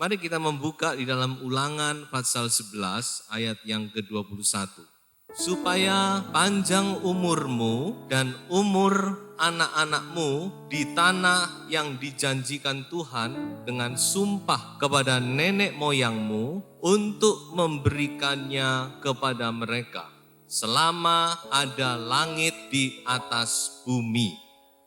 Mari kita membuka di dalam Ulangan pasal 11 ayat yang ke-21. Supaya panjang umurmu dan umur anak-anakmu di tanah yang dijanjikan Tuhan dengan sumpah kepada nenek moyangmu untuk memberikannya kepada mereka selama ada langit di atas bumi.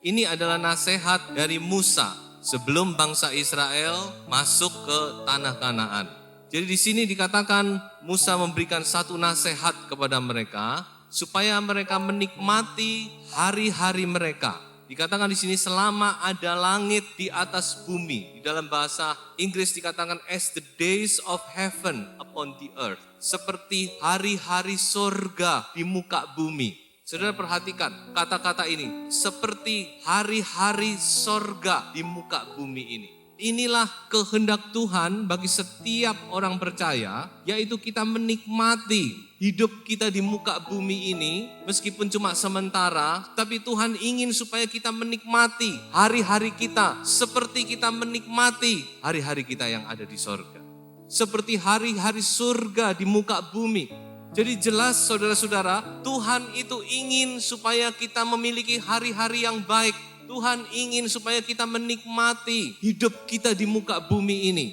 Ini adalah nasihat dari Musa sebelum bangsa Israel masuk ke tanah Kanaan. Jadi di sini dikatakan Musa memberikan satu nasihat kepada mereka supaya mereka menikmati hari-hari mereka. Dikatakan di sini selama ada langit di atas bumi. Di dalam bahasa Inggris dikatakan as the days of heaven upon the earth. Seperti hari-hari sorga di muka bumi. Saudara perhatikan kata-kata ini, seperti hari-hari sorga di muka bumi ini. Inilah kehendak Tuhan bagi setiap orang percaya, yaitu kita menikmati hidup kita di muka bumi ini, meskipun cuma sementara, tapi Tuhan ingin supaya kita menikmati hari-hari kita, seperti kita menikmati hari-hari kita yang ada di sorga. Seperti hari-hari surga di muka bumi. Jadi jelas saudara-saudara, Tuhan itu ingin supaya kita memiliki hari-hari yang baik. Tuhan ingin supaya kita menikmati hidup kita di muka bumi ini.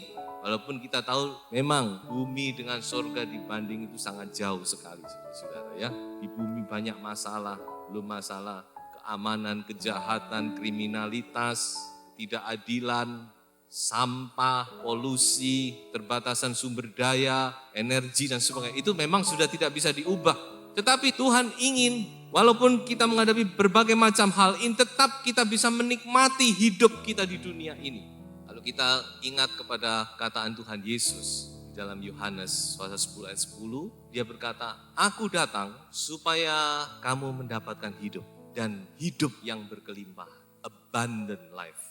Walaupun kita tahu memang bumi dengan surga dibanding itu sangat jauh sekali saudara ya. Di bumi banyak masalah, belum masalah keamanan, kejahatan, kriminalitas, ketidakadilan, sampah, polusi, terbatasan sumber daya, energi dan sebagainya. Itu memang sudah tidak bisa diubah. Tetapi Tuhan ingin walaupun kita menghadapi berbagai macam hal, ini tetap kita bisa menikmati hidup kita di dunia ini. Kalau kita ingat kepada kataan Tuhan Yesus di dalam Yohanes pasal 10 ayat 10, dia berkata, "Aku datang supaya kamu mendapatkan hidup dan hidup yang berkelimpahan, abundant life."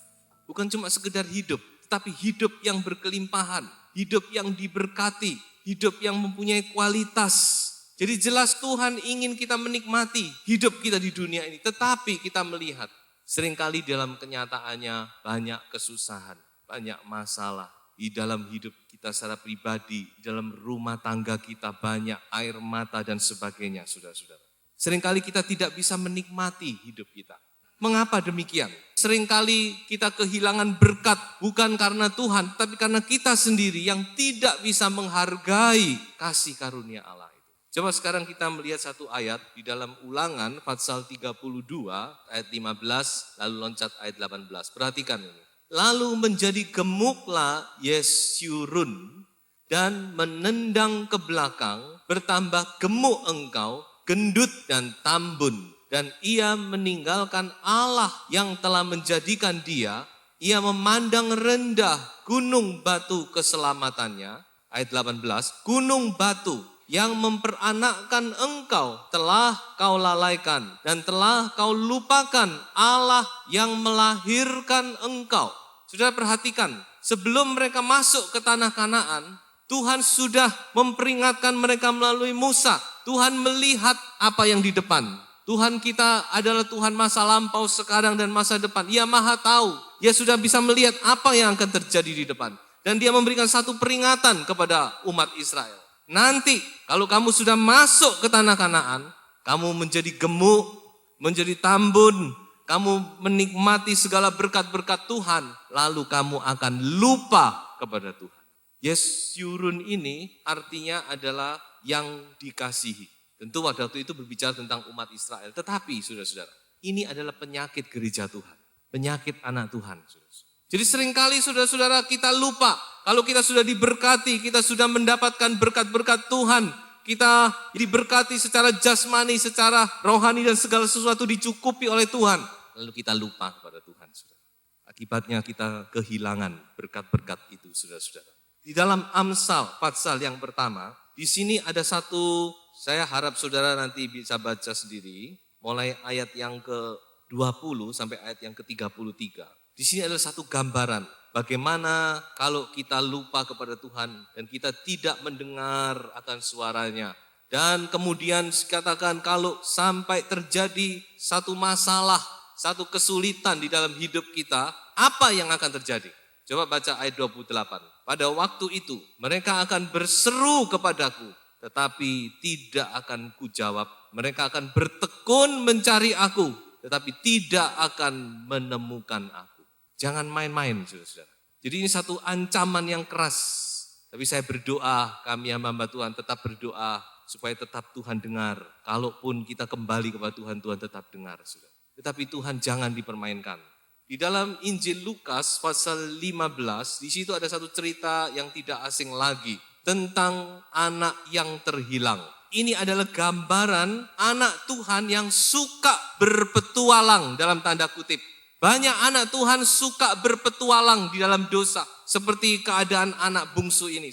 Bukan cuma sekedar hidup, tapi hidup yang berkelimpahan, hidup yang diberkati, hidup yang mempunyai kualitas. Jadi jelas Tuhan ingin kita menikmati hidup kita di dunia ini. Tetapi kita melihat seringkali dalam kenyataannya banyak kesusahan, banyak masalah. Di dalam hidup kita secara pribadi, di dalam rumah tangga kita banyak air mata dan sebagainya, saudara-saudara. Seringkali kita tidak bisa menikmati hidup kita. Mengapa demikian? Seringkali kita kehilangan berkat bukan karena Tuhan, tapi karena kita sendiri yang tidak bisa menghargai kasih karunia Allah itu. Coba sekarang kita melihat satu ayat di dalam Ulangan pasal 32 ayat 15 lalu loncat ayat 18. Perhatikan ini. Lalu menjadi gemuklah Yesyurun dan menendang ke belakang, bertambah gemuk engkau, gendut dan tambun. Dan ia meninggalkan Allah yang telah menjadikan dia, ia memandang rendah gunung batu keselamatannya. Ayat 18, gunung batu yang memperanakkan engkau telah kau lalaikan dan telah kau lupakan Allah yang melahirkan engkau. Sudah perhatikan, sebelum mereka masuk ke tanah Kanaan, Tuhan sudah memperingatkan mereka melalui Musa. Tuhan melihat apa yang di depan. Tuhan kita adalah Tuhan masa lampau, sekarang dan masa depan. Ia maha tahu. Dia sudah bisa melihat apa yang akan terjadi di depan. Dan dia memberikan satu peringatan kepada umat Israel. Nanti kalau kamu sudah masuk ke tanah Kanaan, kamu menjadi gemuk, menjadi tambun, kamu menikmati segala berkat-berkat Tuhan, lalu kamu akan lupa kepada Tuhan. Yesyurun ini artinya adalah yang dikasihi. Tentu waktu itu berbicara tentang umat Israel. Tetapi saudara-saudara, ini adalah penyakit gereja Tuhan. Penyakit anak Tuhan. Saudara-saudara. Jadi seringkali saudara-saudara kita lupa. Kalau kita sudah diberkati, kita sudah mendapatkan berkat-berkat Tuhan. Kita diberkati secara jasmani, secara rohani dan segala sesuatu dicukupi oleh Tuhan. Lalu kita lupa kepada Tuhan. Saudara. Akibatnya kita kehilangan berkat-berkat itu saudara-saudara. Di dalam Amsal pasal yang pertama, di sini ada satu. Saya harap saudara nanti bisa baca sendiri, mulai ayat yang ke-20 sampai ayat yang ke-33. Di sini adalah satu gambaran bagaimana kalau kita lupa kepada Tuhan dan kita tidak mendengar akan suaranya. Dan kemudian dikatakan kalau sampai terjadi satu masalah, satu kesulitan di dalam hidup kita, apa yang akan terjadi? Coba baca ayat 28. Pada waktu itu mereka akan berseru kepadaku, tetapi tidak akan kujawab. Mereka akan bertekun mencari aku, tetapi tidak akan menemukan aku. Jangan main-main, saudara-saudara. Jadi ini satu ancaman yang keras. Tapi saya berdoa, kami hamba Tuhan tetap berdoa supaya tetap Tuhan dengar. Kalaupun kita kembali kepada Tuhan, Tuhan tetap dengar. Saudara. Tetapi Tuhan jangan dipermainkan. Di dalam Injil Lukas pasal 15, di situ ada satu cerita yang tidak asing lagi tentang anak yang terhilang. Ini adalah gambaran anak Tuhan yang suka berpetualang dalam tanda kutip. Banyak anak Tuhan suka berpetualang di dalam dosa. Seperti keadaan anak bungsu ini.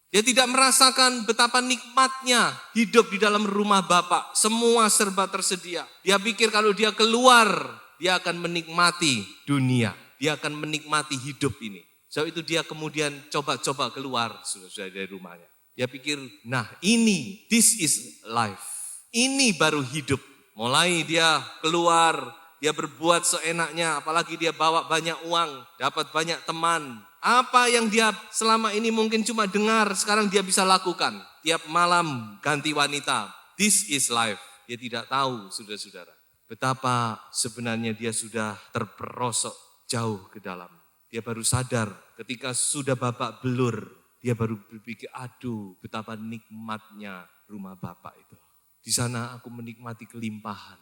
Dia tidak merasakan betapa nikmatnya hidup di dalam rumah Bapa. Semua serba tersedia. Dia pikir kalau dia keluar, dia akan menikmati dunia. Dia akan menikmati hidup ini. Sebab itu dia kemudian coba-coba keluar sudah dari rumahnya. Dia pikir, nah ini, this is life. Ini baru hidup. Mulai dia keluar, dia berbuat seenaknya, apalagi dia bawa banyak uang, dapat banyak teman. Apa yang dia selama ini mungkin cuma dengar, sekarang dia bisa lakukan. Tiap malam ganti wanita, this is life. Dia tidak tahu, saudara-saudara, betapa sebenarnya dia sudah terperosok jauh ke dalam. Dia baru sadar ketika sudah babak belur, dia baru berpikir, aduh betapa nikmatnya rumah Bapak itu. Di sana aku menikmati kelimpahan.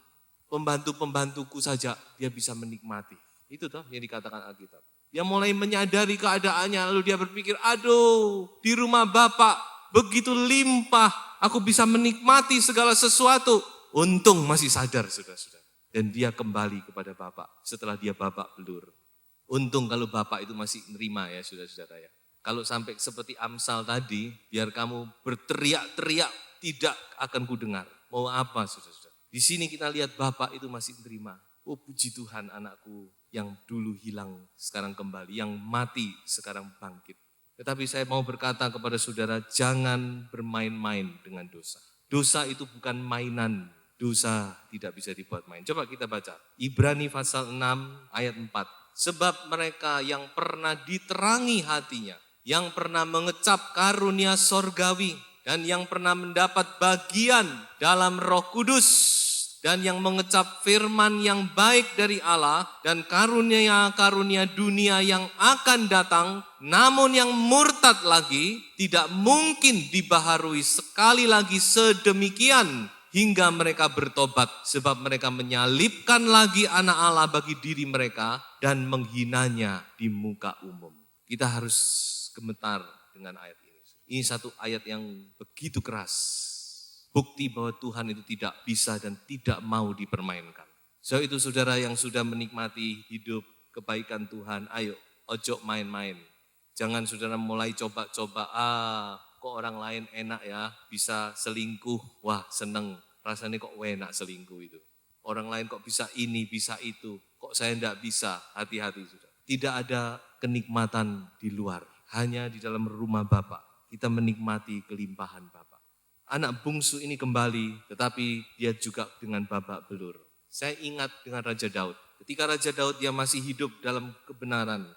Pembantu-pembantuku saja dia bisa menikmati. Itu toh yang dikatakan Alkitab. Dia mulai menyadari keadaannya, lalu dia berpikir, aduh di rumah Bapak begitu limpah, aku bisa menikmati segala sesuatu. Untung masih sadar saudara-saudara. Dan dia kembali kepada Bapak setelah dia babak belur. Untung kalau Bapak itu masih menerima ya saudara-saudara ya. Kalau sampai seperti Amsal tadi, biar kamu berteriak-teriak tidak akan kudengar. Mau apa saudara-saudara? Di sini kita lihat Bapak itu masih menerima. Oh puji Tuhan anakku yang dulu hilang sekarang kembali, yang mati sekarang bangkit. Tetapi saya mau berkata kepada saudara, jangan bermain-main dengan dosa. Dosa itu bukan mainan, dosa tidak bisa dibuat main. Coba kita baca, Ibrani pasal 6 ayat 4. Sebab mereka yang pernah diterangi hatinya, yang pernah mengecap karunia sorgawi, dan yang pernah mendapat bagian dalam Roh Kudus, dan yang mengecap firman yang baik dari Allah dan karunia-karunia dunia yang akan datang, namun yang murtad lagi tidak mungkin dibaharui sekali lagi sedemikian hingga mereka bertobat, sebab mereka menyalibkan lagi anak Allah bagi diri mereka dan menghinanya di muka umum. Kita harus gemetar dengan ayat ini. Ini satu ayat yang begitu keras. Bukti bahwa Tuhan itu tidak bisa dan tidak mau dipermainkan. So itu saudara yang sudah menikmati hidup kebaikan Tuhan, ayo ojo main-main. Jangan saudara mulai coba-coba, kok orang lain enak ya bisa selingkuh, wah seneng. Rasanya kok enak selingkuh itu. Orang lain kok bisa ini, bisa itu, kok saya enggak bisa, hati-hati saudara. Tidak ada kenikmatan di luar, hanya di dalam rumah Bapa kita menikmati kelimpahan Bapa. Anak bungsu ini kembali, tetapi dia juga dengan babak belur. Saya ingat dengan Raja Daud. Ketika Raja Daud dia masih hidup dalam kebenaran,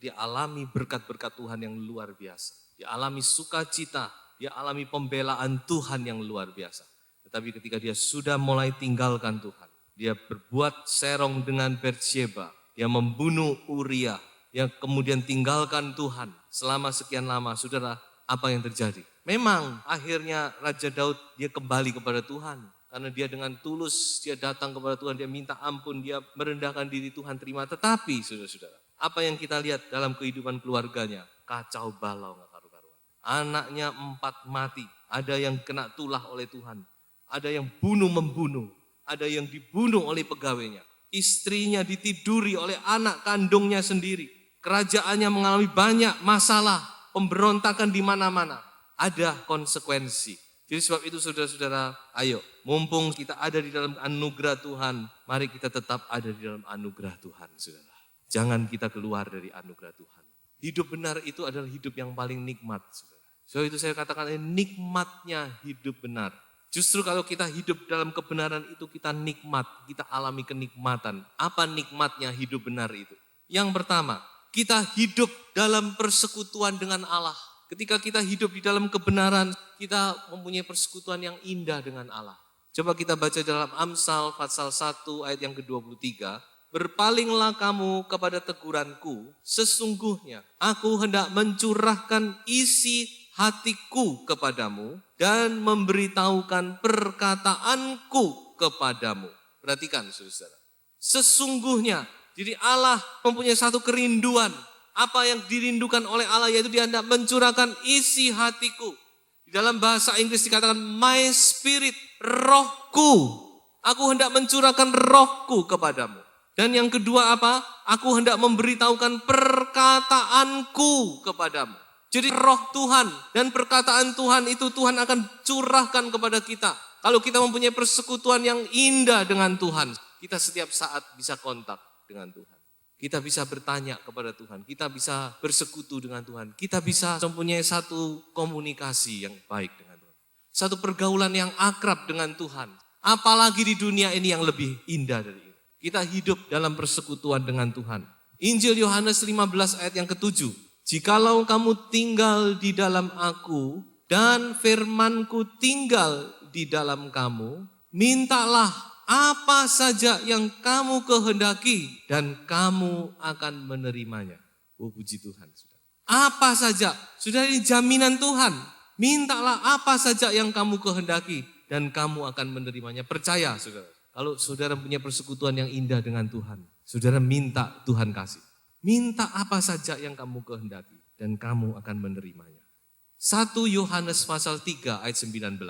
dia alami berkat-berkat Tuhan yang luar biasa. Dia alami sukacita, dia alami pembelaan Tuhan yang luar biasa. Tetapi ketika dia sudah mulai tinggalkan Tuhan, dia berbuat serong dengan Batsyeba, dia membunuh Uria, yang kemudian tinggalkan Tuhan selama sekian lama. Saudara, apa yang terjadi? Memang akhirnya Raja Daud dia kembali kepada Tuhan. Karena dia dengan tulus, dia datang kepada Tuhan, dia minta ampun, dia merendahkan diri, Tuhan terima. Tetapi saudara-saudara, apa yang kita lihat dalam kehidupan keluarganya? Kacau balau gak karu-karuan. Anaknya 4 mati, ada yang kena tulah oleh Tuhan. Ada yang bunuh-membunuh, ada yang dibunuh oleh pegawainya. Istrinya ditiduri oleh anak kandungnya sendiri. Kerajaannya mengalami banyak masalah, pemberontakan di mana-mana. Ada konsekuensi. Jadi sebab itu saudara-saudara, ayo mumpung kita ada di dalam anugerah Tuhan, mari kita tetap ada di dalam anugerah Tuhan, saudara. Jangan kita keluar dari anugerah Tuhan. Hidup benar itu adalah hidup yang paling nikmat, saudara. Sebab itu saya katakan nikmatnya hidup benar. Justru kalau kita hidup dalam kebenaran itu kita nikmat, kita alami kenikmatan. Apa nikmatnya hidup benar itu? Yang pertama, kita hidup dalam persekutuan dengan Allah. Ketika kita hidup di dalam kebenaran, kita mempunyai persekutuan yang indah dengan Allah. Coba kita baca dalam Amsal pasal 1 ayat yang ke-23. Berpalinglah kamu kepada teguranku, sesungguhnya aku hendak mencurahkan isi hatiku kepadamu dan memberitahukan perkataanku kepadamu. Perhatikan saudara. Sesungguhnya, jadi Allah mempunyai satu kerinduan. Apa yang dirindukan oleh Allah yaitu Dia hendak mencurahkan isi hatiku. Di dalam bahasa Inggris dikatakan my spirit, rohku. Aku hendak mencurahkan rohku kepadamu. Dan yang kedua apa? Aku hendak memberitahukan perkataanku kepadamu. Jadi roh Tuhan dan perkataan Tuhan itu Tuhan akan curahkan kepada kita. Kalau kita mempunyai persekutuan yang indah dengan Tuhan, kita setiap saat bisa kontak dengan Tuhan. Kita bisa bertanya kepada Tuhan, kita bisa bersekutu dengan Tuhan. Kita bisa mempunyai satu komunikasi yang baik dengan Tuhan. Satu pergaulan yang akrab dengan Tuhan. Apalagi di dunia ini yang lebih indah dari ini. Kita hidup dalam persekutuan dengan Tuhan. Injil Yohanes 15 ayat yang ke-7. Jikalau kamu tinggal di dalam aku dan firmanku tinggal di dalam kamu, mintalah apa saja yang kamu kehendaki dan kamu akan menerimanya. Oh puji Tuhan. Apa saja, sudah ini jaminan Tuhan. Mintalah apa saja yang kamu kehendaki dan kamu akan menerimanya. Percaya saudara. Kalau saudara punya persekutuan yang indah dengan Tuhan, saudara minta Tuhan kasih. Minta apa saja yang kamu kehendaki dan kamu akan menerimanya. 1 Yohanes pasal 3 ayat 19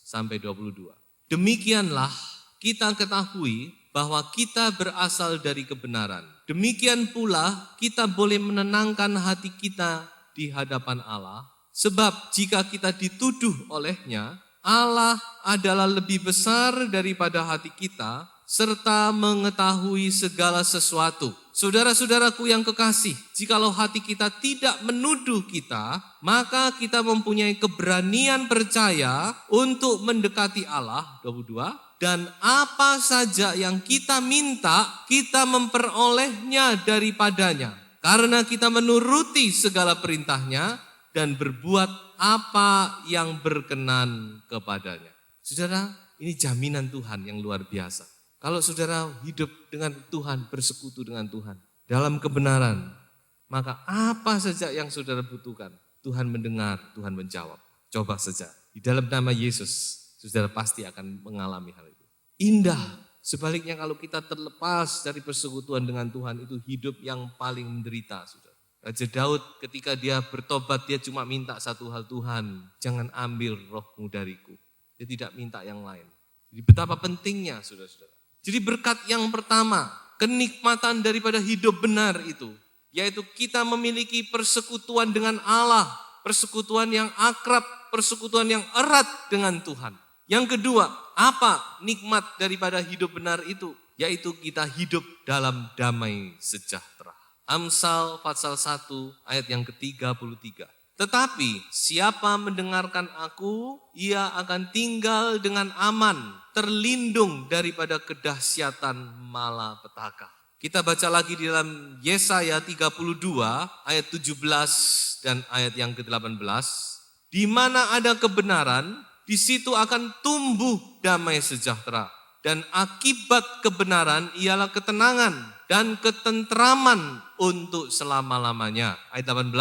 sampai 22. Demikianlah kita ketahui bahwa kita berasal dari kebenaran. Demikian pula kita boleh menenangkan hati kita di hadapan Allah. Sebab jika kita dituduh olehnya, Allah adalah lebih besar daripada hati kita, serta mengetahui segala sesuatu. Saudara-saudaraku yang kekasih, jikalau hati kita tidak menuduh kita, maka kita mempunyai keberanian percaya untuk mendekati Allah, 22, dan apa saja yang kita minta, kita memperolehnya daripadanya. Karena kita menuruti segala perintahnya dan berbuat apa yang berkenan kepadanya. Saudara, ini jaminan Tuhan yang luar biasa. Kalau saudara hidup dengan Tuhan, bersekutu dengan Tuhan, dalam kebenaran, maka apa saja yang saudara butuhkan, Tuhan mendengar, Tuhan menjawab. Coba saja, di dalam nama Yesus, saudara pasti akan mengalami hal itu. Indah, sebaliknya kalau kita terlepas dari persekutuan dengan Tuhan, itu hidup yang paling menderita, saudara. Raja Daud ketika dia bertobat, dia cuma minta satu hal, Tuhan jangan ambil rohmu dariku. Dia tidak minta yang lain. Jadi betapa pentingnya saudara-saudara. Jadi berkat yang pertama, kenikmatan daripada hidup benar itu, yaitu kita memiliki persekutuan dengan Allah, persekutuan yang akrab, persekutuan yang erat dengan Tuhan. Yang kedua, apa nikmat daripada hidup benar itu? Yaitu kita hidup dalam damai sejahtera. Amsal pasal 1 ayat yang ke-33. Tetapi siapa mendengarkan aku, ia akan tinggal dengan aman, terlindung daripada kedahsyatan malapetaka. Kita baca lagi di dalam Yesaya 32 ayat 17 dan ayat yang ke-18. Di mana ada kebenaran, di situ akan tumbuh damai sejahtera. Dan akibat kebenaran ialah ketenangan dan ketentraman untuk selama-lamanya. Ayat 18,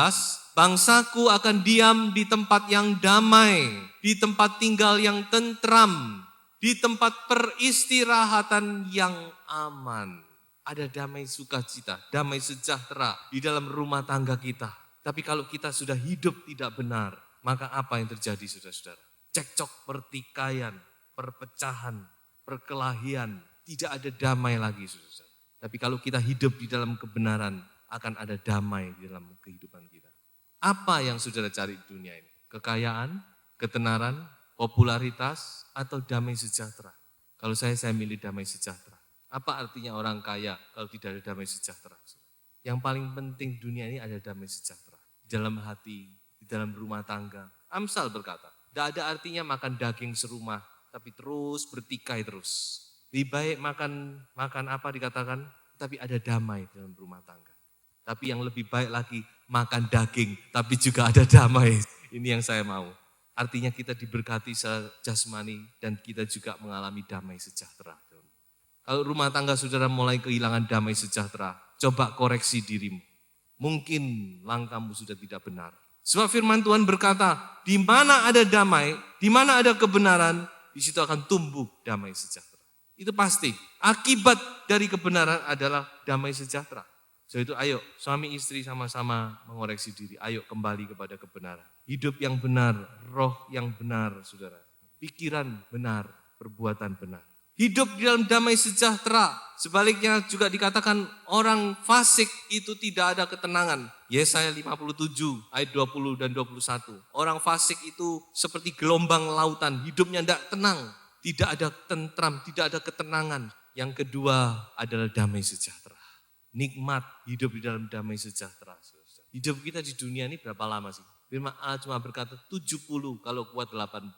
bangsaku akan diam di tempat yang damai, di tempat tinggal yang tentram, di tempat peristirahatan yang aman. Ada damai sukacita, damai sejahtera di dalam rumah tangga kita. Tapi kalau kita sudah hidup tidak benar, maka apa yang terjadi saudara-saudara? Cekcok, pertikaian, perpecahan, perkelahian, tidak ada damai lagi saudara. Tapi kalau kita hidup di dalam kebenaran, akan ada damai di dalam kehidupan kita. Apa yang saudara cari di dunia ini? Kekayaan, ketenaran, popularitas, atau damai sejahtera? Kalau saya milih damai sejahtera. Apa artinya orang kaya kalau tidak ada damai sejahtera? Yang paling penting dunia ini ada damai sejahtera. Di dalam hati, di dalam rumah tangga. Amsal berkata, tidak ada artinya makan daging serumah, tapi terus bertikai terus. Lebih baik makan apa dikatakan, tapi ada damai dalam rumah tangga. Tapi yang lebih baik lagi, makan daging, tapi juga ada damai. Ini yang saya mau. Artinya kita diberkati secara jasmani dan kita juga mengalami damai sejahtera. Kalau rumah tangga saudara mulai kehilangan damai sejahtera, coba koreksi dirimu. Mungkin langkahmu sudah tidak benar. Sebab firman Tuhan berkata, di mana ada damai, di mana ada kebenaran, di situ akan tumbuh damai sejahtera. Itu pasti. Akibat dari kebenaran adalah damai sejahtera. So itu ayo suami istri sama-sama mengoreksi diri. Ayo kembali kepada kebenaran. Hidup yang benar, roh yang benar saudara. Pikiran benar, perbuatan benar. Hidup di dalam damai sejahtera. Sebaliknya juga dikatakan orang fasik itu tidak ada ketenangan. Yesaya 57 ayat 20 dan 21. Orang fasik itu seperti gelombang lautan. Hidupnya tidak tenang. Tidak ada tentram, tidak ada ketenangan. Yang kedua adalah damai sejahtera. Nikmat hidup di dalam damai sejahtera. Hidup kita di dunia ini berapa lama sih? Firman Allah cuma berkata 70 kalau kuat 80.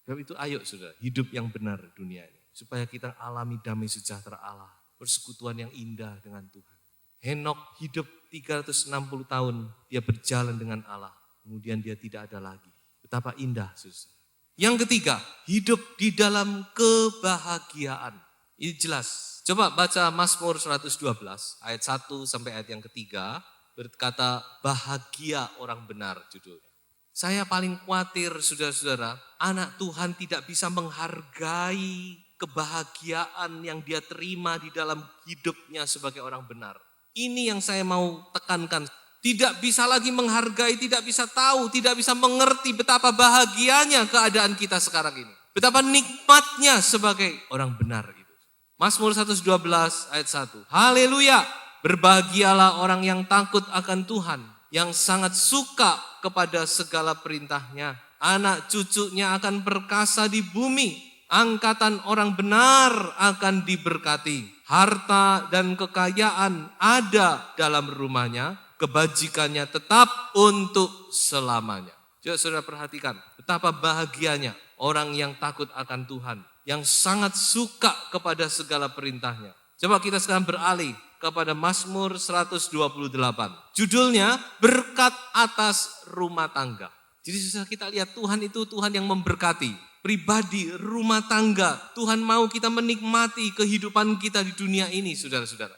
Sebab itu ayo saudara, hidup yang benar dunia ini. Supaya kita alami damai sejahtera Allah. Persekutuan yang indah dengan Tuhan. Henok hidup 360 tahun. Dia berjalan dengan Allah. Kemudian dia tidak ada lagi. Betapa indah saudara. Yang ketiga, hidup di dalam kebahagiaan. Ini jelas. Coba baca Mazmur 112 ayat 1 sampai ayat yang ketiga. Berkata bahagia orang benar judulnya. Saya paling khawatir saudara-saudara. Anak Tuhan tidak bisa menghargai kebahagiaan yang dia terima di dalam hidupnya sebagai orang benar. Ini yang saya mau tekankan. Tidak bisa lagi menghargai, tidak bisa tahu, tidak bisa mengerti betapa bahagianya keadaan kita sekarang ini. Betapa nikmatnya sebagai orang benar itu. Mazmur 112 ayat 1. Haleluya, berbahagialah orang yang takut akan Tuhan, yang sangat suka kepada segala perintahnya. Anak cucunya akan perkasa di bumi. Angkatan orang benar akan diberkati. Harta dan kekayaan ada dalam rumahnya. Kebajikannya tetap untuk selamanya. Coba saudara perhatikan betapa bahagianya orang yang takut akan Tuhan. Yang sangat suka kepada segala perintahnya. Coba kita sekarang beralih kepada Mazmur 128. Judulnya berkat atas rumah tangga. Jadi saudara kita lihat Tuhan itu Tuhan yang memberkati. Pribadi, rumah tangga. Tuhan mau kita menikmati kehidupan kita di dunia ini, saudara-saudara.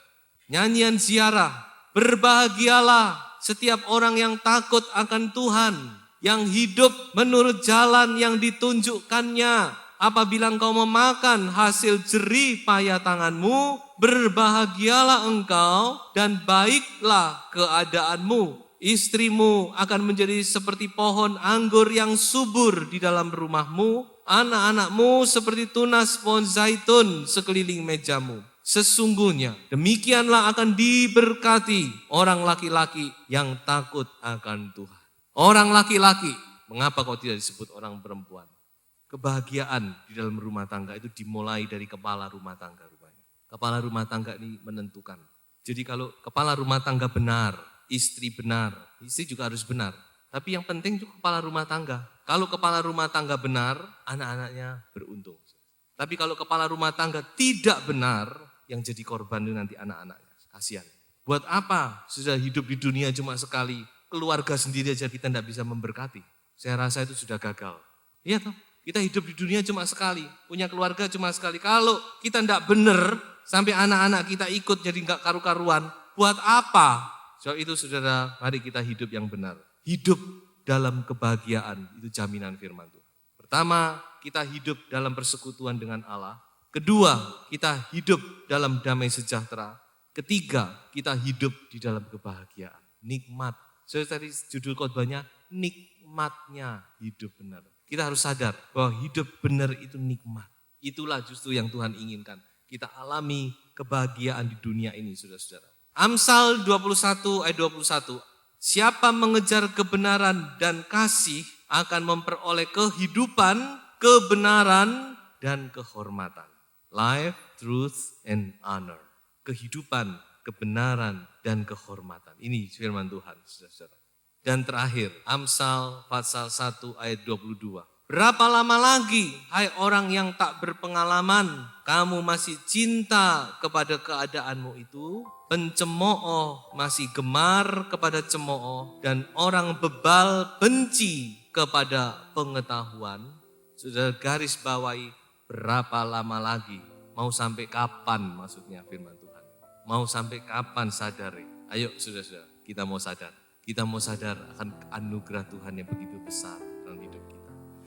Nyanyian ziarah, berbahagialah setiap orang yang takut akan Tuhan, yang hidup menurut jalan yang ditunjukkannya. Apabila engkau memakan hasil jerih payah tanganmu, berbahagialah engkau dan baiklah keadaanmu. Istrimu akan menjadi seperti pohon anggur yang subur di dalam rumahmu. Anak-anakmu seperti tunas pohon zaitun sekeliling mejamu. Sesungguhnya demikianlah akan diberkati orang laki-laki yang takut akan Tuhan. Orang laki-laki, mengapa kau tidak disebut orang perempuan? Kebahagiaan di dalam rumah tangga itu dimulai dari kepala rumah tangga rupanya. Kepala rumah tangga ini menentukan. Jadi kalau kepala rumah tangga benar, istri benar, istri juga harus benar. Tapi yang penting juga kepala rumah tangga. Kalau kepala rumah tangga benar, anak-anaknya beruntung. Tapi kalau kepala rumah tangga tidak benar, yang jadi korban itu nanti anak-anaknya. Kasihan. Buat apa sudah hidup di dunia cuma sekali, keluarga sendiri aja kita tidak bisa memberkati. Saya rasa itu sudah gagal. Iya toh, kita hidup di dunia cuma sekali, punya keluarga cuma sekali. Kalau kita tidak benar, sampai anak-anak kita ikut jadi nggak karu-karuan, buat apa? Sebab itu saudara, mari kita hidup yang benar. Hidup dalam kebahagiaan, itu jaminan firman Tuhan. Pertama, kita hidup dalam persekutuan dengan Allah. Kedua, kita hidup dalam damai sejahtera. Ketiga, kita hidup di dalam kebahagiaan. Nikmat. Saya tadi judul khotbahnya, nikmatnya hidup benar. Kita harus sadar bahwa hidup benar itu nikmat. Itulah justru yang Tuhan inginkan. Kita alami kebahagiaan di dunia ini, saudara-saudara. Amsal 21 ayat 21. Siapa mengejar kebenaran dan kasih akan memperoleh kehidupan, kebenaran, dan kehormatan. Life, truth, and honor. Kehidupan, kebenaran, dan kehormatan. Ini firman Tuhan, saudara-saudara. Dan terakhir, Amsal pasal 1 ayat 22. Berapa lama lagi, hai orang yang tak berpengalaman, kamu masih cinta kepada keadaanmu itu? Pencemooh masih gemar kepada cemooh, dan orang bebal benci kepada pengetahuan. Sudah garis bawahi, berapa lama lagi? Mau sampai kapan maksudnya firman Tuhan? Mau sampai kapan sadari? Ayo sudah, kita mau sadar. Kita mau sadar akan anugerah Tuhan yang begitu besar dalam hidup kita.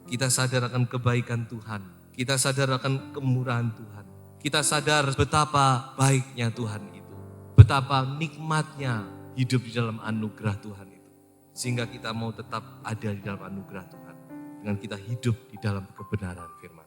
Kita sadar akan kebaikan Tuhan. Kita sadar akan kemurahan Tuhan. Kita sadar betapa baiknya Tuhan itu. Betapa nikmatnya hidup di dalam anugerah Tuhan itu. Sehingga kita mau tetap ada di dalam anugerah Tuhan. Dengan kita hidup di dalam kebenaran firman.